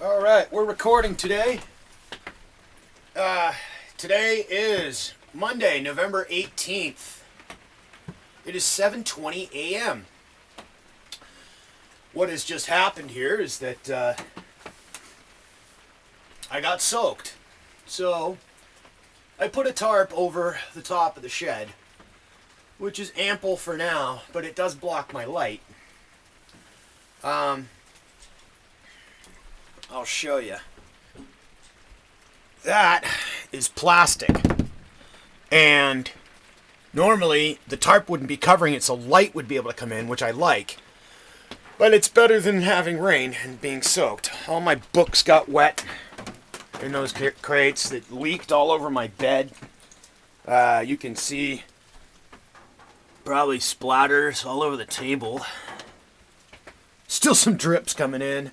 All right, we're recording today. Today is Monday, November 18th. It is 7:20 a.m. What has just happened here is that I got soaked. So I put a tarp over the top of the shed, which is ample for now, but it does block my light. I'll show you. That is plastic. And normally the tarp wouldn't be covering it, so light would be able to come in, which I like. But it's better than having rain and being soaked. All my books got wet in those crates that leaked all over my bed. You can see probably splatters all over the table. Still some drips coming in.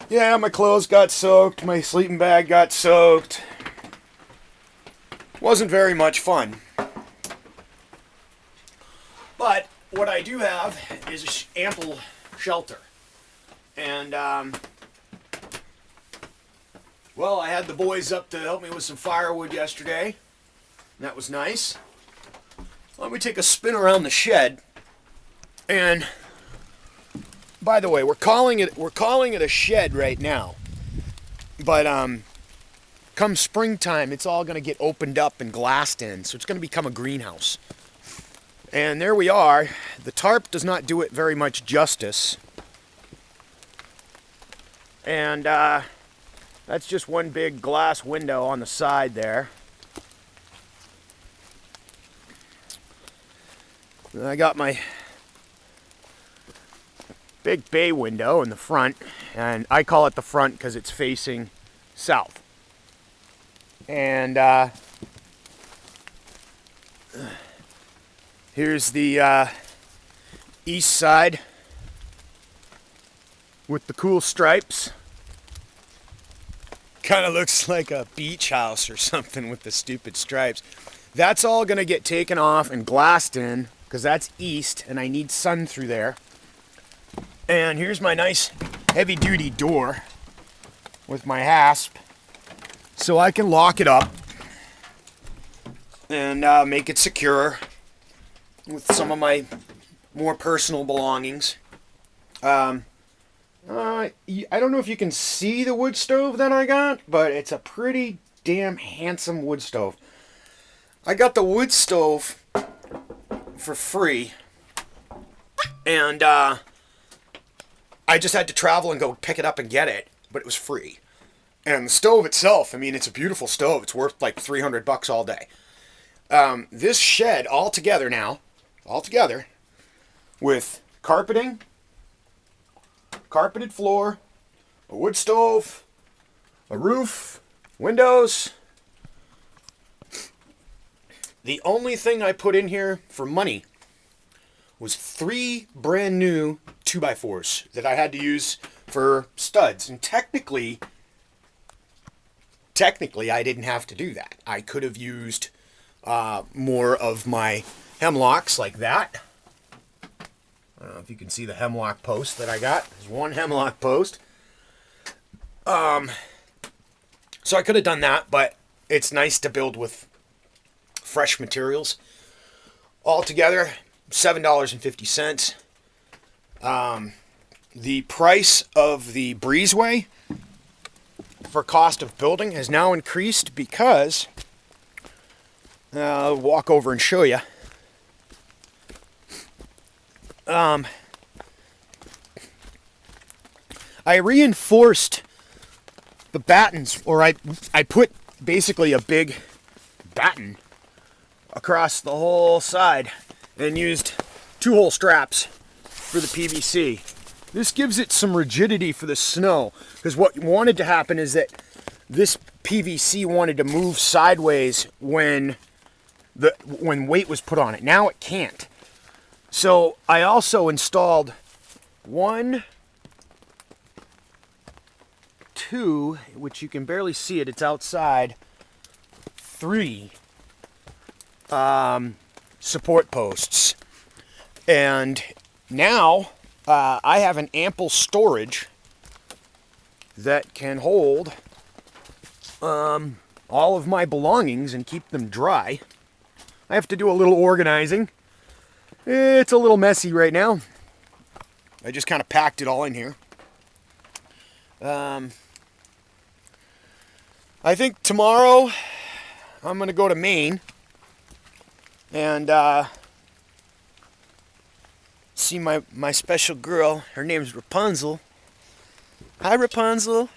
Yeah, my clothes got soaked, my sleeping bag got soaked. Wasn't very much fun. But what I do have is ample shelter. And, well, I had the boys up to help me with some firewood yesterday. And that was nice. Let me take a spin around the shed. And by the way, we're calling it a shed right now. But come springtime, it's all going to get opened up and glassed in, so it's going to become a greenhouse. And there we are. The tarp does not do it very much justice. And that's just one big glass window on the side there. And I got my big bay window in the front, and I call it the front because it's facing south. And here's the east side with the cool stripes. Kind of looks like a beach house or something with the stupid stripes. That's all going to get taken off and glassed in because that's east and I need sun through there. And here's my nice heavy-duty door with my hasp, so I can lock it up and make it secure with some of my more personal belongings. I don't know if you can see the wood stove that I got, but it's a pretty damn handsome wood stove. I got the wood stove for free, and I just had to travel and go pick it up and get it, but it was free. And the stove itself, I mean, it's a beautiful stove. It's worth like $300 all day. This shed altogether, with carpeting, carpeted floor, a wood stove, a roof, windows. The only thing I put in here for money was 3 brand new 2x4s that I had to use for studs. And technically I didn't have to do that. I could have used more of my hemlocks like that. I don't know if you can see the hemlock post that I got. There's one hemlock post. So I could have done that, but it's nice to build with fresh materials. Altogether, $7.50. The price of the breezeway for cost of building has now increased because I'll walk over and show you. I reinforced the battens, or I put basically a big batten across the whole side and used 2-hole straps for the PVC. This gives it some rigidity for the snow, because what wanted to happen is that this PVC wanted to move sideways when weight was put on it. Now it can't. So I also installed 1, 2, which you can barely see it, it's outside, 3 support posts. And now I have an ample storage that can hold all of my belongings and keep them dry. I have to do a little organizing. It's a little messy right now. I just kind of packed it all in here. I think tomorrow I'm going to go to Maine and see my special girl. Her name's Rapunzel. Hi, Rapunzel.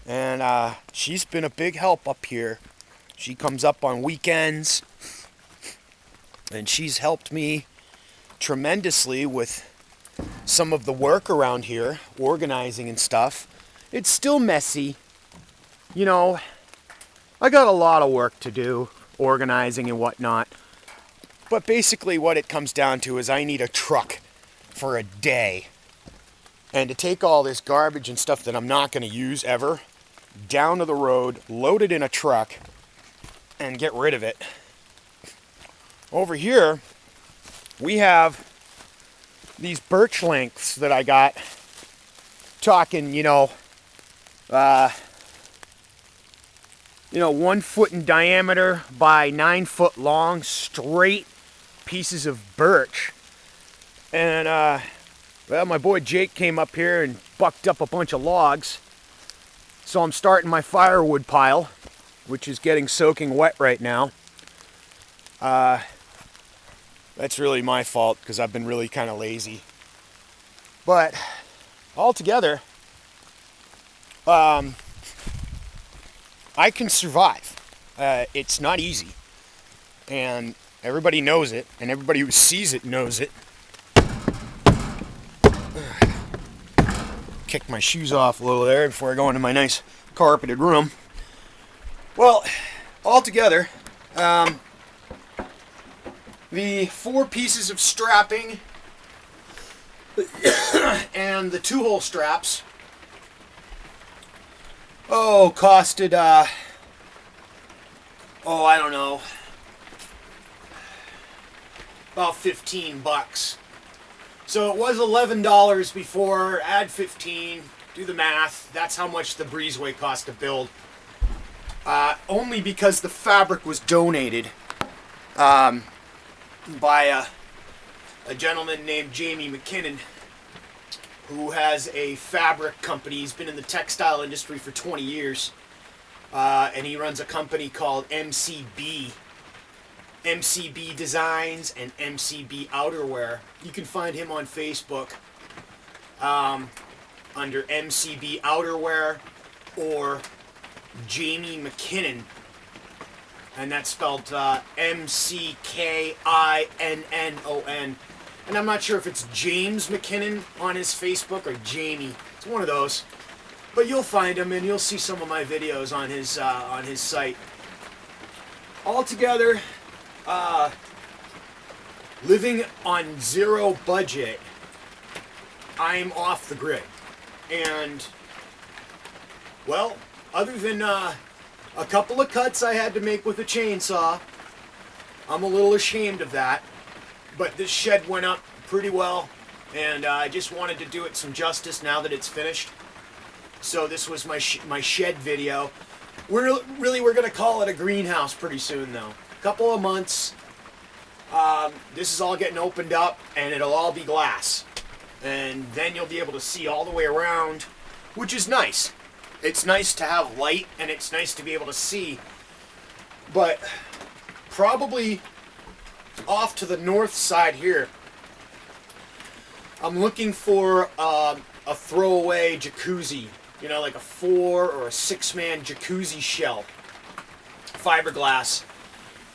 And she's been a big help up here. She comes up on weekends, and she's helped me tremendously with some of the work around here, organizing and stuff. It's still messy. You know, I got a lot of work to do, organizing and whatnot. But basically what it comes down to is I need a truck for a day. And to take all this garbage and stuff that I'm not going to use ever down to the road, load it in a truck, and get rid of it. Over here, we have these birch lengths that I got. Talking, 1 foot in diameter by 9 foot long, straight pieces of birch. And, my boy Jake came up here and bucked up a bunch of logs. So I'm starting my firewood pile, which is getting soaking wet right now. That's really my fault because I've been really kind of lazy. But altogether, I can survive. It's not easy. And everybody knows it, and everybody who sees it knows it. Kick my shoes off a little there before I go into my nice carpeted room. Well, altogether, the 4 pieces of strapping and the 2-hole straps costed I don't know, about $15. So it was $11 before, add 15, do the math. That's how much the breezeway cost to build. Only because the fabric was donated by a gentleman named Jamie McKinnon, who has a fabric company. He's been in the textile industry for 20 years. And he runs a company called MCB Designs and MCB Outerwear. You can find him on Facebook under MCB Outerwear or Jamie McKinnon, and that's spelled MCKINNON. And I'm not sure if it's James McKinnon on his Facebook or Jamie. It's one of those. But you'll find him, and you'll see some of my videos on his site. Altogether, living on zero budget, I'm off the grid. And, well, other than a couple of cuts I had to make with a chainsaw, I'm a little ashamed of that. But this shed went up pretty well, and I just wanted to do it some justice now that it's finished. So this was my shed video. We're going to call it a greenhouse pretty soon, though. A couple of months. This is all getting opened up, and it'll all be glass. And then you'll be able to see all the way around, which is nice. It's nice to have light, and it's nice to be able to see. But probably off to the north side here, I'm looking for a throwaway jacuzzi. Like a 4 or a 6-man jacuzzi shell. Fiberglass.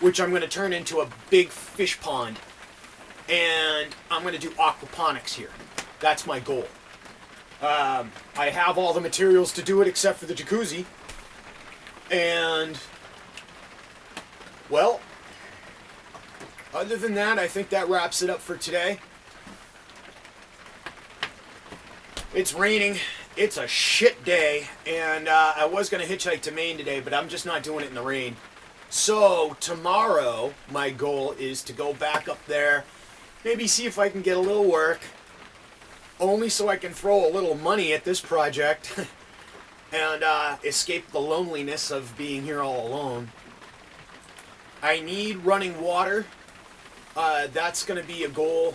Which I'm going to turn into a big fish pond. And I'm going to do aquaponics here. That's my goal. I have all the materials to do it except for the jacuzzi. And, well, other than that, I think that wraps it up for today. It's raining. It's a shit day. And I was going to hitchhike to Maine today, but I'm just not doing it in the rain. So, tomorrow, my goal is to go back up there, maybe see if I can get a little work, only so I can throw a little money at this project and escape the loneliness of being here all alone. I need running water. That's going to be a goal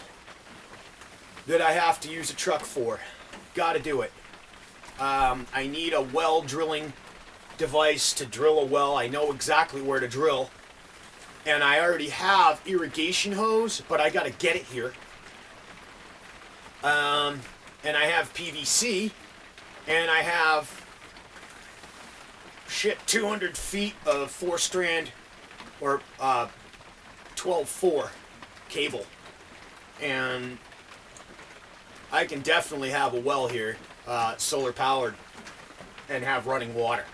that I have to use a truck for. Got to do it. I need a well drilling device to drill a well. I know exactly where to drill. And I already have irrigation hose, but I got to get it here. And I have PVC, and I have 200 feet of 4-strand or 12-4 cable, and I can definitely have a well here, solar powered, and have running water.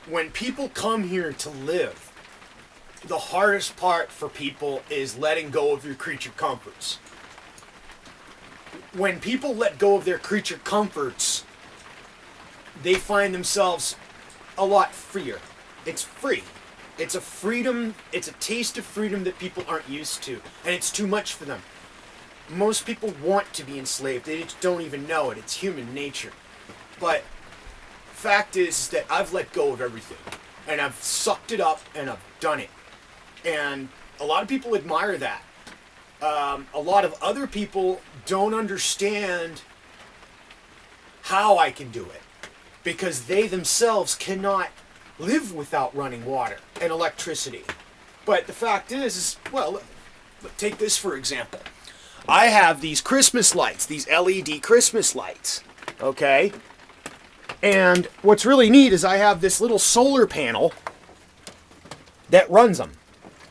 When people come here to live, the hardest part for people is letting go of your creature comforts. When people let go of their creature comforts, they find themselves a lot freer. It's free. It's a freedom, it's a taste of freedom that people aren't used to, and it's too much for them. Most people want to be enslaved. They just don't even know it. It's human nature. But fact is that I've let go of everything, and I've sucked it up, and I've done it. And a lot of people admire that. A lot of other people don't understand how I can do it, because they themselves cannot live without running water and electricity. But the fact is, well, take this for example. I have these Christmas lights, these LED Christmas lights, okay? And what's really neat is I have this little solar panel that runs them,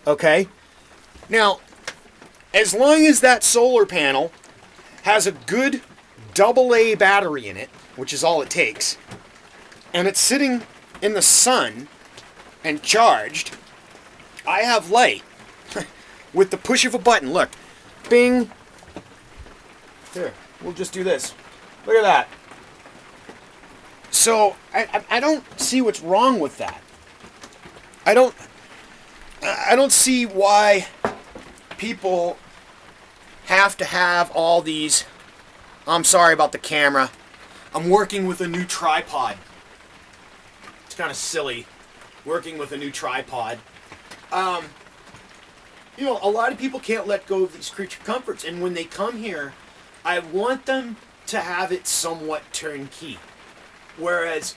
okay? Now, as long as that solar panel has a good AA battery in it, which is all it takes, and it's sitting in the sun and charged, I have light with the push of a button. Look, bing. Here, we'll just do this. Look at that. So I don't see what's wrong with that. I don't see why people have to have all these. I'm sorry about the camera. I'm working with a new tripod. It's kind of silly working with a new tripod. You know, a lot of people can't let go of these creature comforts, and when they come here, I want them to have it somewhat turnkey. Whereas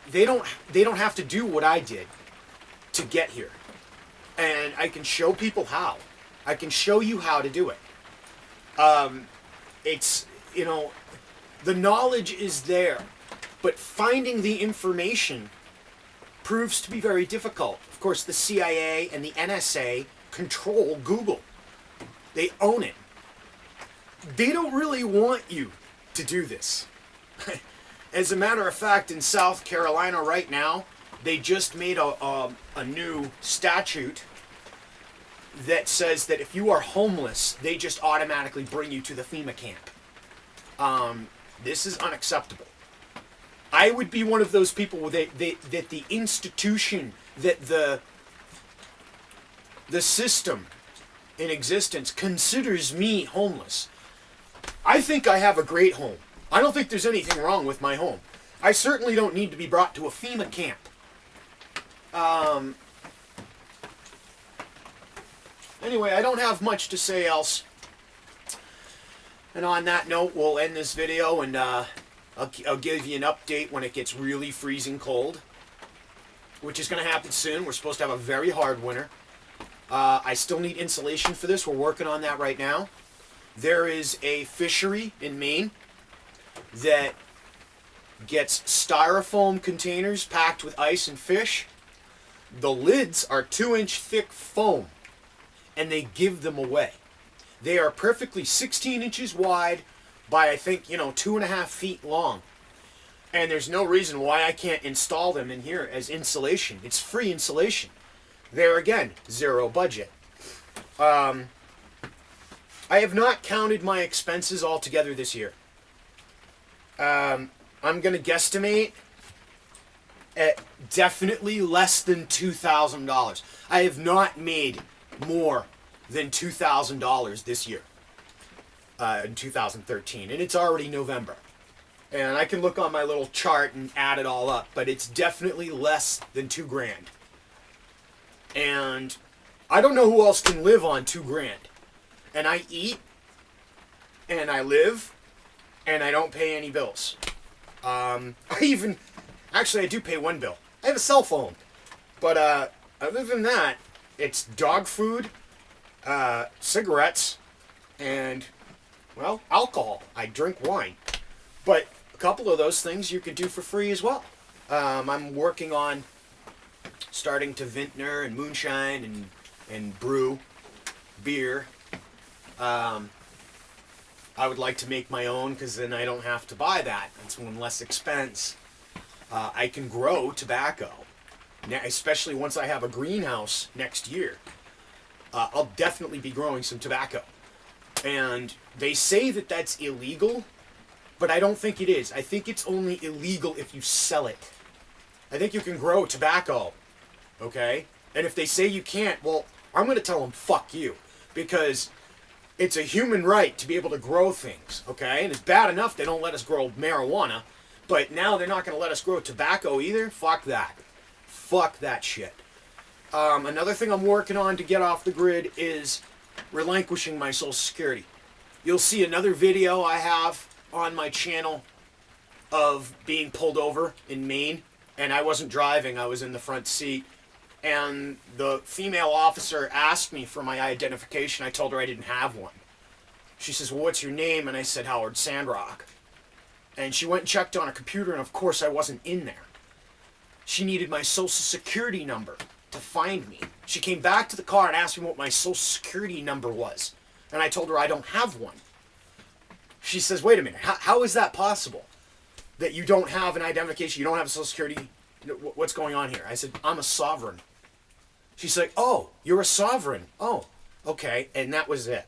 they don't have to do what I did to get here. And I can show people how. I can show you how to do it. It's, you know, the knowledge is there, but finding the information proves to be very difficult. Of course, the CIA and the NSA control Google. They own it. They don't really want you to do this. As a matter of fact, in South Carolina right now, they just made a new statute that says that if you are homeless, they just automatically bring you to the FEMA camp. This is unacceptable. I would be one of those people that the institution, that the system in existence considers me homeless. I think I have a great home. I don't think there's anything wrong with my home. I certainly don't need to be brought to a FEMA camp. Anyway, I don't have much to say else. And on that note, we'll end this video, and I'll give you an update when it gets really freezing cold, which is going to happen soon. We're supposed to have a very hard winter. I still need insulation for this. We're working on that right now. There is a fishery in Maine that gets styrofoam containers packed with ice and fish. The lids are 2-inch thick foam, and they give them away. They are perfectly 16 inches wide by, I think, 2.5 feet long. And there's no reason why I can't install them in here as insulation. It's free insulation. There again, zero budget. I have not counted my expenses altogether this year. I'm going to guesstimate at definitely less than $2,000. I have not made more than $2,000 this year. in 2013, and it's already November. And I can look on my little chart and add it all up, but it's definitely less than $2,000. And I don't know who else can live on $2,000. And I eat, and I live, and I don't pay any bills. Actually, I do pay one bill. I have a cell phone. But other than that, it's dog food, cigarettes, and, well, alcohol. I drink wine. But a couple of those things you could do for free as well. I'm working on starting to vintner and moonshine and brew beer. I would like to make my own because then I don't have to buy that. It's one less expense. I can grow tobacco, especially once I have a greenhouse next year. I'll definitely be growing some tobacco. And they say that that's illegal, but I don't think it is. I think it's only illegal if you sell it. I think you can grow tobacco, okay? And if they say you can't, well, I'm going to tell them, fuck you. Because it's a human right to be able to grow things, okay? And it's bad enough they don't let us grow marijuana, but now they're not going to let us grow tobacco either? Fuck that. Fuck that shit. Another thing I'm working on to get off the grid is relinquishing my Social Security. You'll see another video I have on my channel of being pulled over in Maine, and I wasn't driving, I was in the front seat. And the female officer asked me for my identification. I told her I didn't have one. She says, well, what's your name? And I said, Howard Sandrock. And she went and checked on a computer, and of course I wasn't in there. She needed my Social Security number to find me. She came back to the car and asked me what my Social Security number was. And I told her I don't have one. She says, wait a minute, how is that possible? That you don't have an identification, you don't have a Social Security? What's going on here? I said, I'm a sovereign. She's like, oh, you're a sovereign. Oh, okay. And that was it.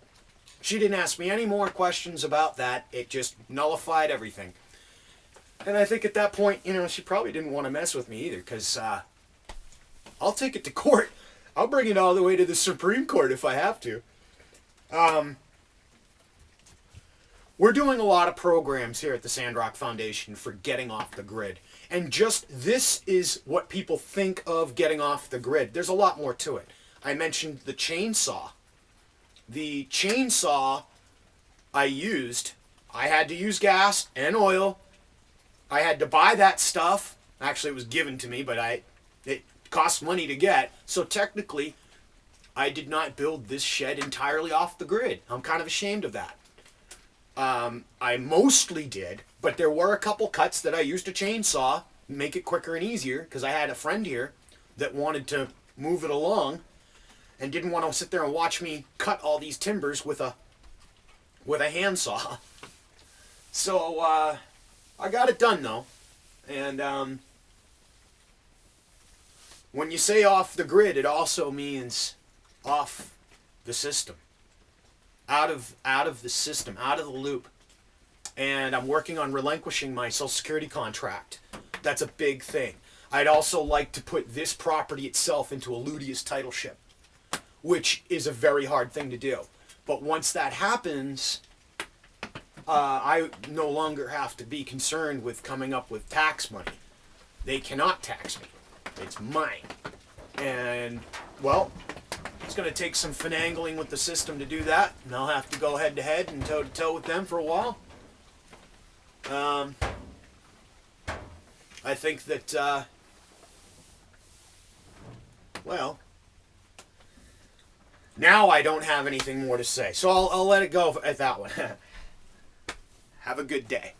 She didn't ask me any more questions about that. It just nullified everything. And I think at that point, she probably didn't want to mess with me either, because I'll take it to court. I'll bring it all the way to the Supreme Court if I have to. We're doing a lot of programs here at the Sandrock Foundation for getting off the grid. And just this is what people think of getting off the grid. There's a lot more to it. I mentioned the chainsaw. The chainsaw I used, I had to use gas and oil. I had to buy that stuff. Actually, it was given to me, but it cost money to get. So technically, I did not build this shed entirely off the grid. I'm kind of ashamed of that. I mostly did, but there were a couple cuts that I used a chainsaw, make it quicker and easier, because I had a friend here that wanted to move it along and didn't want to sit there and watch me cut all these timbers with a handsaw. So I got it done though, and when you say off the grid, it also means off the system. Out of the system, out of the loop. And I'm working on relinquishing my Social Security contract. That's a big thing. I'd also like to put this property itself into a Ludius titleship, which is a very hard thing to do. But once that happens, I no longer have to be concerned with coming up with tax money. They cannot tax me. It's mine. And, well, it's going to take some finagling with the system to do that, and I'll have to go head-to-head and toe-to-toe with them for a while. I think that, well, now I don't have anything more to say, so I'll let it go at that one. Have a good day.